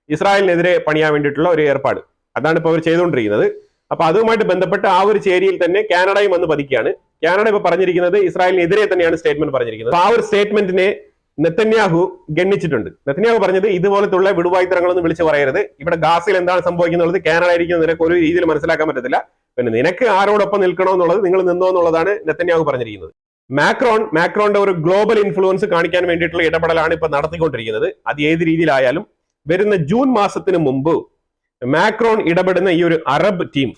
ഇസ്രായേലിനെതിരെ പണിയാൻ വേണ്ടിയിട്ടുള്ള ഒരു ഏർപ്പാട്, അതാണ് ഇപ്പൊ അവർ ചെയ്തുകൊണ്ടിരിക്കുന്നത്. അപ്പൊ അതുമായിട്ട് ബന്ധപ്പെട്ട് ആ ഒരു ചേരിയിൽ തന്നെ കാനഡയും വന്ന് പതിക്കുകയാണ്. കാനഡ ഇപ്പൊ പറഞ്ഞിരിക്കുന്നത് ഇസ്രായേലിനെതിരെ തന്നെയാണ് സ്റ്റേറ്റ്മെന്റ് പറഞ്ഞിരിക്കുന്നത്. ആ ഒരു സ്റ്റേറ്റ്മെന്റിനെ നെതന്യാഹു ഗണ്ണിച്ചിട്ടുണ്ട്. നെതന്യാഹു പറഞ്ഞത് ഇതുപോലത്തുള്ള വിടുവായുത്തരങ്ങളൊന്നും വിളിച്ചു പറയരുത്, ഇവിടെ ഗാസയിൽ എന്താണ് സംഭവിക്കുന്നത് കാനഡ ആയിരിക്കും നിനക്ക് ഒരു രീതിയിൽ മനസ്സിലാക്കാൻ പറ്റത്തില്ല, പിന്നെ നിനക്ക് ആരോടൊപ്പം നിൽക്കണോ എന്നുള്ളത് നിങ്ങൾ നിന്നോ എന്നുള്ളതാണ് നെതന്യാഹു പറഞ്ഞിരിക്കുന്നത്. മാക്രോന്റെ ഒരു ഗ്ലോബൽ ഇൻഫ്ലുവൻസ് കാണിക്കാൻ വേണ്ടിയിട്ടുള്ള ഇടപെടലാണ് ഇപ്പൊ നടത്തിക്കൊണ്ടിരിക്കുന്നത്. അത് ഏത് രീതിയിലായാലും വരുന്ന ജൂൺ മാസത്തിന് മുമ്പ് മാക്രോൺ ഇടപെടുന്ന ഈ ഒരു അറബ് ടീം,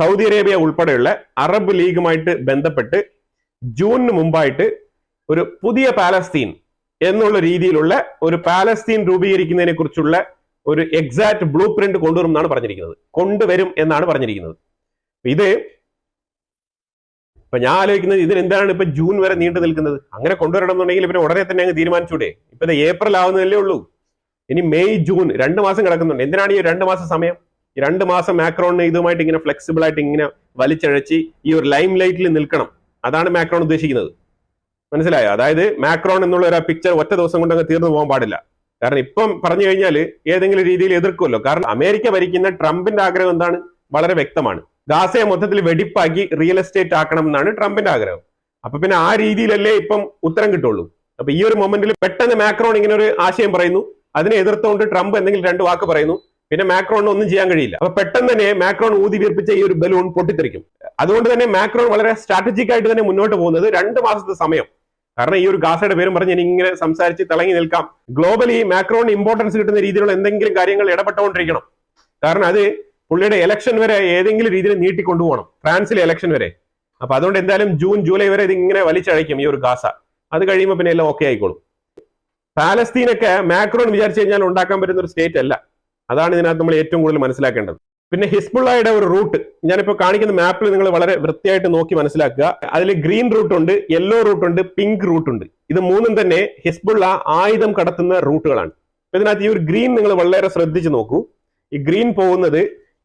സൗദി അറേബ്യ ഉൾപ്പെടെയുള്ള അറബ് ലീഗുമായിട്ട് ബന്ധപ്പെട്ട് ജൂണിന് മുമ്പായിട്ട് ഒരു പുതിയ പാലസ്തീൻ എന്നുള്ള രീതിയിലുള്ള ഒരു പാലസ്തീൻ രൂപീകരിക്കുന്നതിനെ കുറിച്ചുള്ള ഒരു എക്സാക്ട് ബ്ലൂ പ്രിന്റ് കൊണ്ടുവരും എന്നാണ് പറഞ്ഞിരിക്കുന്നത്. ഇത് ഇപ്പൊ ഞാൻ ആലോചിക്കുന്നത് ഇതിനെന്താണ് ഇപ്പൊ ജൂൺ വരെ നീണ്ടു നിൽക്കുന്നത്? അങ്ങനെ കൊണ്ടുവരണം എന്നുണ്ടെങ്കിൽ ഇവര് ഉടനെ തന്നെ അങ്ങ് തീരുമാനിച്ചൂടെ? ഇപ്പൊ ഏപ്രിൽ ആവുന്നതല്ലേ ഉള്ളൂ, ഇനി മെയ് ജൂൺ 2 മാസം കിടക്കുന്നുണ്ട്. എന്തിനാണ് ഈ 2 മാസം സമയം? ഈ 2 മാസം മാക്രോണിന് ഇതുമായിട്ട് ഇങ്ങനെ ഫ്ലെക്സിബിൾ ആയിട്ട് ഇങ്ങനെ വലിച്ചഴച്ച് ഈ ഒരു ലൈം ലൈറ്റിൽ നിൽക്കണം, അതാണ് മാക്രോൺ ഉദ്ദേശിക്കുന്നത്. മനസ്സിലായോ? അതായത് മാക്രോൺ എന്നുള്ള ഒരു പിക്ചർ ഒറ്റ ദിവസം കൊണ്ട് അങ്ങ് തീർന്നു പോകാൻ പാടില്ല. കാരണം ഇപ്പം പറഞ്ഞു കഴിഞ്ഞാൽ ഏതെങ്കിലും രീതിയിൽ എതിർക്കുമല്ലോ. കാരണം അമേരിക്ക ഭരിക്കുന്ന ട്രംപിന്റെ ആഗ്രഹം എന്താണ്? വളരെ വ്യക്തമാണ്, ഗാസയെ മൊത്തത്തിൽ വെടിപ്പാക്കി റിയൽ എസ്റ്റേറ്റ് ആക്കണം എന്നാണ് ട്രംപിന്റെ ആഗ്രഹം. അപ്പൊ പിന്നെ ആ രീതിയിലല്ലേ ഇപ്പം ഉത്തരം കിട്ടുള്ളൂ. അപ്പൊ ഈ ഒരു മൊമെന്റിൽ പെട്ടെന്ന് മാക്രോൺ ഇങ്ങനെ ഒരു ആശയം പറയുന്നു, അതിനെ എതിർത്തുകൊണ്ട് ട്രംപ് എന്തെങ്കിലും 2 വാക്ക് പറയുന്നു, പിന്നെ മാക്രോണിന് ഒന്നും ചെയ്യാൻ കഴിയില്ല. അപ്പൊ പെട്ടെന്ന് തന്നെ മാക്രോൺ ഊതി വീർപ്പിച്ച ഈ ഒരു ബലൂൺ പൊട്ടിത്തെറിക്കും. അതുകൊണ്ട് തന്നെ മാക്രോൺ വളരെ സ്ട്രാറ്റജിക് ആയിട്ട് തന്നെ മുന്നോട്ട് പോകുന്നത് 2 മാസത്തെ സമയം. കാരണം ഈ ഒരു ഗാസയുടെ പേരും പറഞ്ഞ് ഇങ്ങനെ സംസാരിച്ച് തിളങ്ങി നിൽക്കാം. ഗ്ലോബലി മാക്രോണിന് ഇമ്പോർട്ടൻസ് കിട്ടുന്ന രീതിയിലുള്ള എന്തെങ്കിലും കാര്യങ്ങൾ ഇടപെട്ടുകൊണ്ടിരിക്കണം. കാരണം അത് പുള്ളിയുടെ ഇലക്ഷൻ വരെ ഏതെങ്കിലും രീതിയിൽ നീട്ടിക്കൊണ്ടുപോകണം, ഫ്രാൻസിലെ ഇലക്ഷൻ വരെ. അപ്പൊ അതുകൊണ്ട് എന്തായാലും ജൂൺ ജൂലൈ വരെ ഇത് ഇങ്ങനെ വലിച്ചഴയ്ക്കും ഈ ഒരു ഗാസ. അത് കഴിയുമ്പോൾ പിന്നെ എല്ലാം ഓക്കെ ആയിക്കോളും. പാലസ്തീനൊക്കെ മാക്രോൺ വിചാരിച്ചു കഴിഞ്ഞാൽ ഉണ്ടാക്കാൻ പറ്റുന്ന ഒരു സ്റ്റേറ്റ് അല്ല. അതാണ് ഇതിനകത്ത് നമ്മൾ ഏറ്റവും കൂടുതൽ മനസ്സിലാക്കേണ്ടത്. പിന്നെ ഹിസ്ബുള്ളയുടെ ഒരു റൂട്ട് ഞാനിപ്പോ കാണിക്കുന്ന മാപ്പിൽ നിങ്ങൾ വളരെ വൃത്തിയായിട്ട് നോക്കി മനസ്സിലാക്കുക. അതിൽ ഗ്രീൻ റൂട്ട് ഉണ്ട്, യെല്ലോ റൂട്ട് ഉണ്ട്, പിങ്ക് റൂട്ട് ഉണ്ട്. ഇത് 3ഉം തന്നെ ഹിസ്ബുള്ള ആയുധം കടത്തുന്ന റൂട്ടുകളാണ്. ഇതിനകത്ത് ഈ ഒരു ഗ്രീൻ നിങ്ങൾ വളരെ ശ്രദ്ധിച്ചു നോക്കൂ. ഈ ഗ്രീൻ പോകുന്നത്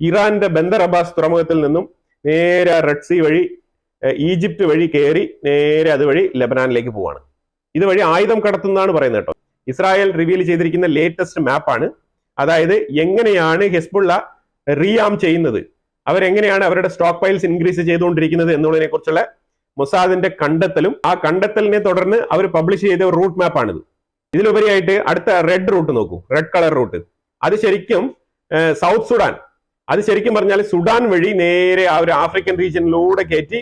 ഇറാന്റെ ബന്ദർ അബ്ബാസ് തുറമുഖത്തിൽ നിന്നും നേരെ റെഡ് സീ വഴി ഈജിപ്റ്റ് വഴി കയറി നേരെ അതുവഴി ലെബനാനിലേക്ക് പോവാണ്. ഇതുവഴി ആയുധം കടത്തുന്നതാണ് പറയുന്നത് കേട്ടോ. ഇസ്രായേൽ റിവീൽ ചെയ്തിരിക്കുന്ന ലേറ്റസ്റ്റ് മാപ്പാണ്. അതായത് എങ്ങനെയാണ് ഹെസ്ബുള്ള റീആം ചെയ്യുന്നത്, അവരെങ്ങനെയാണ് അവരുടെ സ്റ്റോക്ക് പൈൽസ് ഇൻക്രീസ് ചെയ്തുകൊണ്ടിരിക്കുന്നത് എന്നുള്ളതിനെ കുറിച്ചുള്ള മൊസാദിന്റെ കണ്ടെത്തലും ആ കണ്ടെത്തലിനെ തുടർന്ന് അവർ പബ്ലിഷ് ചെയ്ത റൂട്ട് മാപ്പാണിത്. ഇതിലുപരിയായിട്ട് അടുത്ത റെഡ് റൂട്ട് നോക്കൂ, റെഡ് കളർ റൂട്ട്. അത് ശരിക്കും സൗത്ത് സുഡാൻ, അത് ശരിക്കും പറഞ്ഞാൽ സുഡാൻ വഴി നേരെ ആ ഒരു ആഫ്രിക്കൻ റീജിയനിലൂടെ കയറ്റി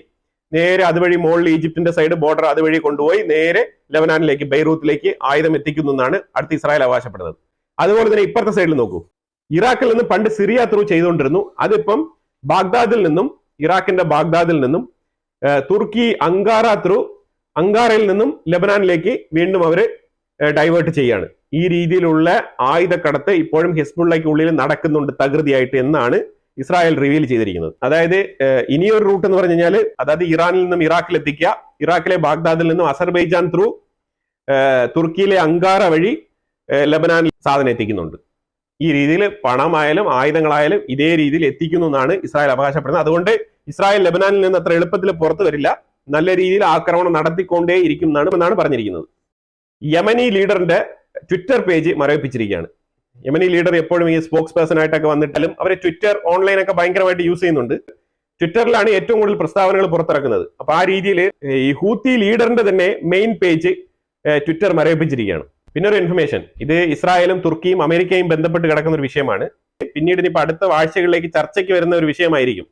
നേരെ അതുവഴി മുകളിൽ ഈജിപ്തിന്റെ സൈഡ് ബോർഡർ അതുവഴി കൊണ്ടുപോയി നേരെ ലെബനാനിലേക്ക് ബെയ്റൂത്തിലേക്ക് ആയുധം എത്തിക്കുന്നു എന്നാണ് അടുത്ത ഇസ്രായേൽ അവകാശപ്പെടുന്നത്. അതുപോലെ തന്നെ ഇപ്പുറത്തെ സൈഡിൽ നോക്കൂ, ഇറാഖിൽ നിന്ന് പണ്ട് സിറിയ ത്രൂ ചെയ്തുകൊണ്ടിരുന്നു, അതിപ്പം ബാഗ്ദാദിൽ നിന്നും, ഇറാഖിന്റെ ബാഗ്ദാദിൽ നിന്നും തുർക്കി അങ്കാറ ത്രൂ, അങ്കാറയിൽ നിന്നും ലെബനാനിലേക്ക് വീണ്ടും അവര് ഡൈവേർട്ട് ചെയ്യാണ്. ഈ രീതിയിലുള്ള ആയുധക്കടത്ത് ഇപ്പോഴും ഹിസ്ബുള്ളയ്ക്കുള്ളിൽ നടക്കുന്നുണ്ട് തകൃതിയായിട്ട് എന്നാണ് ഇസ്രായേൽ റിവീൽ ചെയ്തിരിക്കുന്നത്. അതായത് ഇനിയൊരു റൂട്ട് എന്ന് പറഞ്ഞു കഴിഞ്ഞാൽ, അതായത് ഇറാനിൽ നിന്നും ഇറാഖിൽ എത്തിക്കുക, ഇറാഖിലെ ബാഗ്ദാദിൽ നിന്നും അസർബൈജാൻ ത്രൂ തുർക്കിയിലെ അങ്കാറ വഴി ലെബനാനിൽ സാധനം എത്തിക്കുന്നുണ്ട്. ഈ രീതിയിൽ പണമായാലും ആയുധങ്ങളായാലും ഇതേ രീതിയിൽ എത്തിക്കുന്നു എന്നാണ് ഇസ്രായേൽ അവകാശപ്പെടുന്നത്. അതുകൊണ്ട് ഇസ്രായേൽ ലെബനാനിൽ നിന്ന് അത്ര എളുപ്പത്തിൽ പുറത്തു വരില്ല, നല്ല രീതിയിൽ ആക്രമണം നടത്തിക്കൊണ്ടേ ഇരിക്കും എന്നാണ് പറഞ്ഞിരിക്കുന്നത്. യമനി ലീഡറിന്റെ ട്വിറ്റർ പേജ് മരവിപ്പിച്ചിരിക്കുകയാണ്. യമനി ലീഡർ എപ്പോഴും ഈ സ്പോക്സ് പേഴ്സൺ ആയിട്ടൊക്കെ വന്നിട്ടാലും അവരെ ട്വിറ്റർ ഓൺലൈനൊക്കെ ഭയങ്കരമായിട്ട് യൂസ് ചെയ്യുന്നുണ്ട്. ട്വിറ്ററിലാണ് ഏറ്റവും കൂടുതൽ പ്രസ്താവനകൾ പുറത്തിറക്കുന്നത്. അപ്പൊ ആ രീതിയിൽ ഈ ഹൂത്തി ലീഡറിന്റെ തന്നെ മെയിൻ പേജ് ട്വിറ്റർ മരവിപ്പിച്ചിരിക്കുകയാണ്. പിന്നെ ഒരു ഇൻഫർമേഷൻ, ഇത് ഇസ്രായേലും തുർക്കിയും അമേരിക്കയും ബന്ധപ്പെട്ട് കിടക്കുന്ന ഒരു വിഷയമാണ്. പിന്നീട് ഇനിയിപ്പോ അടുത്ത ആഴ്ചകളിലേക്ക് ചർച്ചയ്ക്ക് വരുന്ന ഒരു വിഷയമായിരിക്കും.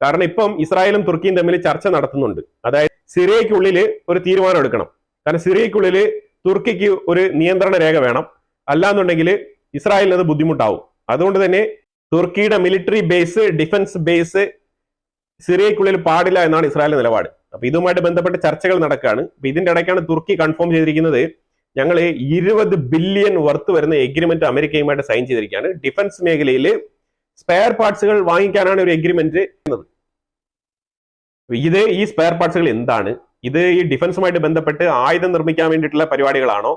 കാരണം ഇപ്പം ഇസ്രായേലും തുർക്കിയും തമ്മിൽ ചർച്ച നടത്തുന്നുണ്ട്. അതായത് സിറിയയ്ക്കുള്ളിൽ ഒരു തീരുമാനം എടുക്കണം. കാരണം സിറിയയ്ക്കുള്ളിൽ തുർക്കിക്ക് ഒരു നിയന്ത്രണ രേഖ വേണം, അല്ലാന്നുണ്ടെങ്കിൽ ഇസ്രായേലിന് അത് ബുദ്ധിമുട്ടാവും. അതുകൊണ്ട് തന്നെ തുർക്കിയുടെ മിലിറ്ററി ബേസ്, ഡിഫൻസ് ബേസ് സിറിയയ്ക്കുള്ളിൽ പാടില്ല എന്നാണ് ഇസ്രായേലിന്റെ നിലപാട്. അപ്പൊ ഇതുമായിട്ട് ബന്ധപ്പെട്ട് ചർച്ചകൾ നടക്കുകയാണ്. അപ്പൊ ഇതിന്റെ ഇടയ്ക്കാണ് തുർക്കി കൺഫേം ചെയ്തിരിക്കുന്നത്, ഞങ്ങൾ 20 ബില്യൺ വർത്ത് വരുന്ന എഗ്രിമെന്റ് അമേരിക്കയുമായിട്ട് സൈൻ ചെയ്തിരിക്കുകയാണ്. ഡിഫൻസ് മേഖലയിൽ സ്പെയർ പാർട്സുകൾ വാങ്ങിക്കാനാണ് ഒരു എഗ്രിമെന്റ്. ഈ സ്പെയർ പാർട്സുകൾ എന്താണ്? ഇത് ഈ ഡിഫൻസുമായിട്ട് ബന്ധപ്പെട്ട് ആയുധം നിർമ്മിക്കാൻ വേണ്ടിയിട്ടുള്ള പരിപാടികളാണോ?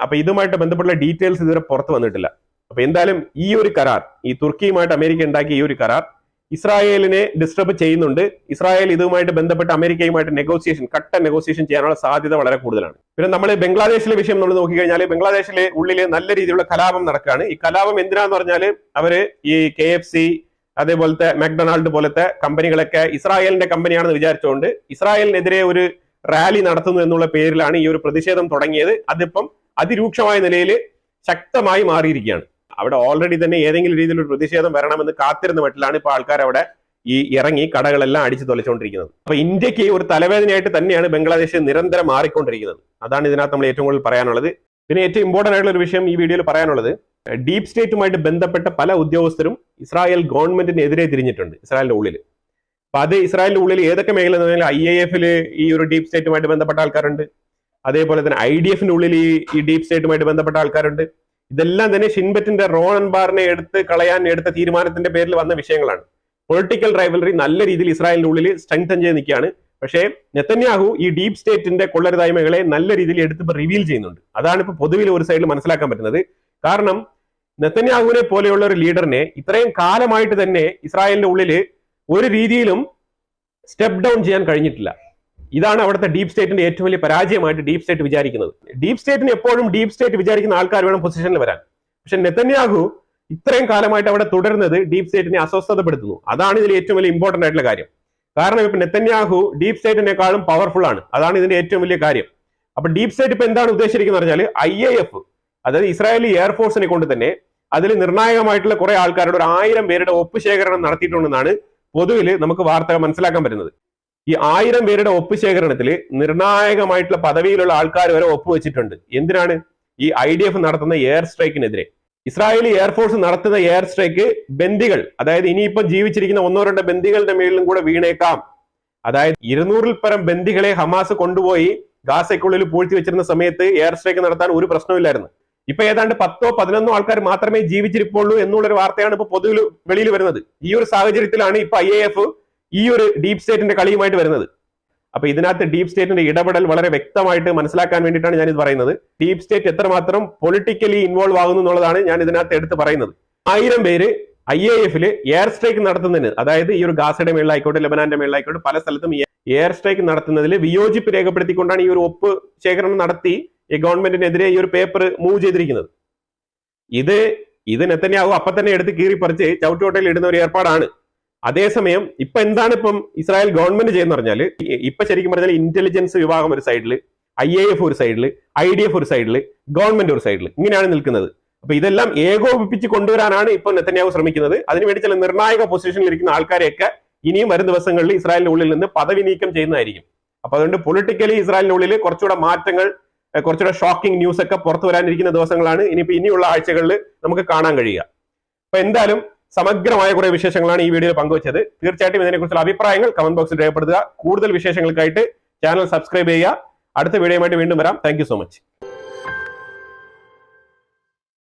അപ്പൊ ഇതുമായിട്ട് ബന്ധപ്പെട്ടുള്ള ഡീറ്റെയിൽസ് ഇതുവരെ പുറത്തു വന്നിട്ടില്ല. അപ്പൊ എന്തായാലും ഈ ഒരു കരാർ, ഈ തുർക്കിയുമായിട്ട് അമേരിക്ക ഉണ്ടാക്കിയ ഈ ഒരു കരാർ ഇസ്രായേലിനെ ഡിസ്റ്റർബ് ചെയ്യുന്നുണ്ട്. ഇസ്രായേൽ ഇതുമായിട്ട് ബന്ധപ്പെട്ട് അമേരിക്കയുമായിട്ട് കട്ട നെഗോസിയേഷൻ ചെയ്യാനുള്ള സാധ്യത വളരെ കൂടുതലാണ്. പിന്നെ നമ്മൾ ബംഗ്ലാദേശിലെ വിഷയം നമ്മൾ നോക്കിക്കഴിഞ്ഞാൽ ബംഗ്ലാദേശിലെ ഉള്ളിൽ നല്ല രീതിയിലുള്ള കലാപം നടക്കുകയാണ്. ഈ കലാപം എന്തിനാന്ന് പറഞ്ഞാൽ അവര് ഈ KFC അതേപോലത്തെ മെക്ഡൊണാൾഡ് പോലത്തെ കമ്പനികളൊക്കെ ഇസ്രായേലിന്റെ കമ്പനിയാണെന്ന് വിചാരിച്ചുകൊണ്ട് ഇസ്രായേലിനെതിരെ ഒരു റാലി നടത്തുന്നു എന്നുള്ള പേരിലാണ് ഈ ഒരു പ്രതിഷേധം തുടങ്ങിയത്. അതിപ്പം അതിരൂക്ഷമായ നിലയിൽ ശക്തമായി മാറിയിരിക്കുകയാണ്. അവിടെ ഓൾറെഡി തന്നെ ഏതെങ്കിലും രീതിയിലൊരു പ്രതിഷേധം വരണമെന്ന് കാത്തിരുന്ന മട്ടിലാണ് ഇപ്പോൾ ആൾക്കാർ അവിടെ ഈ ഇറങ്ങി കടകളെല്ലാം അടിച്ചു തൊലച്ചുകൊണ്ടിരിക്കുന്നത്. അപ്പൊ ഇന്ത്യക്ക് ഒരു തലവേദനയായിട്ട് തന്നെയാണ് ബംഗ്ലാദേശ് നിരന്തരം മാറിക്കൊണ്ടിരിക്കുന്നത്. അതാണ് ഇതിനകത്ത് നമ്മൾ ഏറ്റവും കൂടുതൽ പറയാനുള്ളത്. പിന്നെ ഏറ്റവും ഇമ്പോർട്ടന്റ് ആയിട്ടുള്ള ഒരു വിഷയം ഈ വീഡിയോയിൽ പറയാനുള്ളത്, ഡീപ് സ്റ്റേറ്റുമായിട്ട് ബന്ധപ്പെട്ട പല ഉദ്യോഗസ്ഥരും ഇസ്രായേൽ ഗവൺമെന്റിനെതിരെ തിരിഞ്ഞിട്ടുണ്ട് ഇസ്രായേലിന്റെ ഉള്ളിൽ. അപ്പൊ അത് ഇസ്രായേലിന്റെ ഉള്ളിൽ ഏതൊക്കെ മേഖല എന്ന് പറഞ്ഞാൽ IAF ഈ ഒരു ഡീപ് സ്റ്റേറ്റുമായിട്ട് ബന്ധപ്പെട്ട ആൾക്കാരുണ്ട്. അതേപോലെ തന്നെ IDF ഉള്ളിൽ ഈ ഡീപ് സ്റ്റേറ്റുമായിട്ട് ബന്ധപ്പെട്ട ആൾക്കാരുണ്ട്. ഇതെല്ലാം തന്നെ ഷിൻബെറ്റിന്റെ റോൺ ബാറിനെ എടുത്ത് കളയാൻ എടുത്ത തീരുമാനത്തിന്റെ പേരിൽ വന്ന വിഷയങ്ങളാണ്. പൊളിറ്റിക്കൽ റൈവലറി നല്ല രീതിയിൽ ഇസ്രായേലിന്റെ ഉള്ളിൽ സ്ട്രെങ്തൻ ചെയ്ത് നിൽക്കുകയാണ്. പക്ഷേ നെതന്യാഹു ഈ ഡീപ് സ്റ്റേറ്റിന്റെ കൊള്ളരുതായ്മകളെ നല്ല രീതിയിൽ എടുത്ത് റിവീൽ ചെയ്യുന്നുണ്ട്. അതാണ് ഇപ്പൊ പൊതുവിൽ ഒരു സൈഡിൽ മനസ്സിലാക്കാൻ പറ്റുന്നത്. കാരണം നെതന്യാഹുവിനെ പോലെയുള്ള ഒരു ലീഡറിനെ ഇത്രയും കാലമായിട്ട് തന്നെ ഇസ്രായേലിന്റെ ഉള്ളിൽ ഒരു രീതിയിലും സ്റ്റെപ്പ് ഡൗൺ ചെയ്യാൻ കഴിഞ്ഞിട്ടില്ല. ഇതാണ് അവിടുത്തെ ഡീപ് സ്റ്റേറ്റിന്റെ ഏറ്റവും വലിയ പരാജയമായിട്ട് ഡീപ് സ്റ്റേറ്റ് വിചാരിക്കുന്നത്. ഡീപ് സ്റ്റേറ്റിന് എപ്പോഴും ഡീപ് സ്റ്റേറ്റ് വിചാരിക്കുന്ന ആൾക്കാർ വേണം പൊസിഷനിൽ വരാൻ. പക്ഷെ നെതന്യാഹു ഇത്രയും കാലമായിട്ട് അവിടെ തുടരുന്നത് ഡീപ് സ്റ്റേറ്റിനെ അസ്വസ്ഥതപ്പെടുത്തുന്നു. അതാണ് ഇതിൽ ഏറ്റവും വലിയ ഇമ്പോർട്ടന്റ് ആയിട്ടുള്ള കാര്യം. കാരണം ഇപ്പൊ നെതന്യാഹു ഡീപ് സ്റ്റേറ്റിനേക്കാളും പവർഫുൾ ആണ്. അതാണ് ഇതിന്റെ ഏറ്റവും വലിയ കാര്യം. അപ്പൊ ഡീപ് സ്റ്റേറ്റ് ഇപ്പൊ എന്താണ് ഉദ്ദേശിച്ചിരിക്കുന്നത് പറഞ്ഞാൽ IAF, അതായത് ഇസ്രായേലി എയർഫോഴ്സിനെ കൊണ്ട് തന്നെ അതിൽ നിർണായകമായിട്ടുള്ള കുറെ ആൾക്കാരുടെ 1000 പേരുടെ ഒപ്പ് ശേഖരണം നടത്തിയിട്ടുണ്ടെന്നാണ് പൊതുവിൽ നമുക്ക് വാർത്തകൾ മനസ്സിലാക്കാൻ പറ്റുന്നത്. ഈ 1000 പേരുടെ ഒപ്പ് ശേഖരണത്തിൽ നിർണായകമായിട്ടുള്ള പദവിയിലുള്ള ആൾക്കാർ വരെ ഒപ്പുവെച്ചിട്ടുണ്ട്. എന്തിനാണ്? ഈ IDF നടത്തുന്ന എയർ സ്ട്രൈക്കിനെതിരെ. ഇസ്രായേലി എയർഫോഴ്സ് നടത്തുന്ന എയർ സ്ട്രൈക്ക് ബന്ദികൾ, അതായത് ഇനിയിപ്പം ജീവിച്ചിരിക്കുന്ന 1-2 ബന്ദികളുടെ മേളിലും കൂടെ വീണേക്കാം. അതായത് 200-ൽ പരം ബന്ദികളെ ഹമാസ് കൊണ്ടുപോയി ഗാസയ്ക്കുള്ളിൽ പൂഴ്ത്തി വെച്ചിരുന്ന സമയത്ത് എയർ സ്ട്രൈക്ക് നടത്താൻ ഒരു പ്രശ്നമില്ലായിരുന്നു. ഇപ്പൊ ഏതാണ്ട് 10-11 ആൾക്കാർ മാത്രമേ ജീവിച്ചിരിപ്പുള്ളൂ എന്നുള്ളൊരു വാർത്തയാണ് ഇപ്പൊ പൊതുവിൽ വെളിയിൽ വരുന്നത്. ഈ ഒരു സാഹചര്യത്തിലാണ് ഇപ്പൊ IAF ഈ ഒരു ഡീപ് സ്റ്റേറ്റിന്റെ കളിയുമായിട്ട് വരുന്നത്. അപ്പൊ ഇതിനകത്ത് ഡീപ് സ്റ്റേറ്റിന്റെ ഇടപെടൽ വളരെ വ്യക്തമായിട്ട് മനസ്സിലാക്കാൻ വേണ്ടിയിട്ടാണ് ഞാൻ ഇത് പറയുന്നത്. ഡീപ് സ്റ്റേറ്റ് എത്രമാത്രം പൊളിറ്റിക്കലി ഇൻവോൾവ് ആകുന്നു എന്നുള്ളതാണ് ഞാൻ ഇതിനകത്ത് എടുത്ത് പറയുന്നത്. 1000 പേര് IAF എയർ സ്ട്രൈക്ക് നടത്തുന്നതിന്, അതായത് ഈ ഒരു ഗാസയുടെ മേളിലായിക്കോട്ടെ ലബനാന്റെ മേളിലായിക്കോട്ടെ പല സ്ഥലത്തും എയർ സ്ട്രൈക്ക് നടത്തുന്നതിൽ വിയോജിപ്പ് രേഖപ്പെടുത്തിക്കൊണ്ടാണ് ഈ ഒരു ഒപ്പ് ശേഖരണം നടത്തി ഈ ഗവൺമെന്റിനെതിരെ ഈ ഒരു പേപ്പർ മൂവ് ചെയ്തിരിക്കുന്നത്. ഇത് നെതന്യാഹു അപ്പൊ തന്നെ എടുത്ത് കീറി പറിച്ച് ചവിട്ടുകൊട്ടയിൽ ഇടുന്ന ഒരു ഏർപ്പാടാണ്. അതേസമയം ഇപ്പൊ എന്താണ് ഇപ്പം ഇസ്രായേൽ ഗവൺമെന്റ് ചെയ്യുന്ന പറഞ്ഞാൽ, ഇപ്പൊ ശരിക്കും പറഞ്ഞാൽ ഇന്റലിജൻസ് വിഭാഗം ഒരു സൈഡിൽ, IAF ഒരു സൈഡിൽ, IDF ഒരു സൈഡിൽ, ഗവൺമെന്റ് ഒരു സൈഡിൽ, ഇങ്ങനെയാണ് നിൽക്കുന്നത്. അപ്പൊ ഇതെല്ലാം ഏകോപിപ്പിച്ച് കൊണ്ടുവരാനാണ് ഇപ്പോൾ നെതന്യാഹു ശ്രമിക്കുന്നത്. അതിനുവേണ്ടി ചില നിർണായക പൊസിഷനിൽ ഇരിക്കുന്ന ആൾക്കാരെയൊക്കെ ഇനിയും വരും ദിവസങ്ങളിൽ ഇസ്രായേലിന്റെ ഉള്ളിൽ നിന്ന് പദവി നീക്കം ചെയ്യുന്നതായിരിക്കും. അപ്പൊ അതുകൊണ്ട് പൊളിറ്റിക്കലി ഇസ്രായേലിന്റെ ഉള്ളിൽ കുറച്ചുകൂടെ മാറ്റങ്ങൾ, കുറച്ചുകൂടെ ഷോക്കിംഗ് ന്യൂസ് ഒക്കെ പുറത്തു വരാനിരിക്കുന്ന ദിവസങ്ങളാണ് ഇനിയുള്ള ആഴ്ചകളിൽ നമുക്ക് കാണാൻ കഴിയുക. അപ്പൊ എന്തായാലും സമഗ്രമായ കുറെ വിശേഷങ്ങളാണ് ഈ വീഡിയോയിൽ പങ്കുവച്ചത്. തീർച്ചയായിട്ടും ഇതിനെക്കുറിച്ചുള്ള അഭിപ്രായങ്ങൾ കമന്റ് ബോക്സിൽ രേഖപ്പെടുത്തുക. കൂടുതൽ വിശേഷങ്ങൾക്കായിട്ട് ചാനൽ സബ്സ്ക്രൈബ് ചെയ്യുക. അടുത്ത വീഡിയോയുമായിട്ട് വീണ്ടും വരാം. Thank you so much.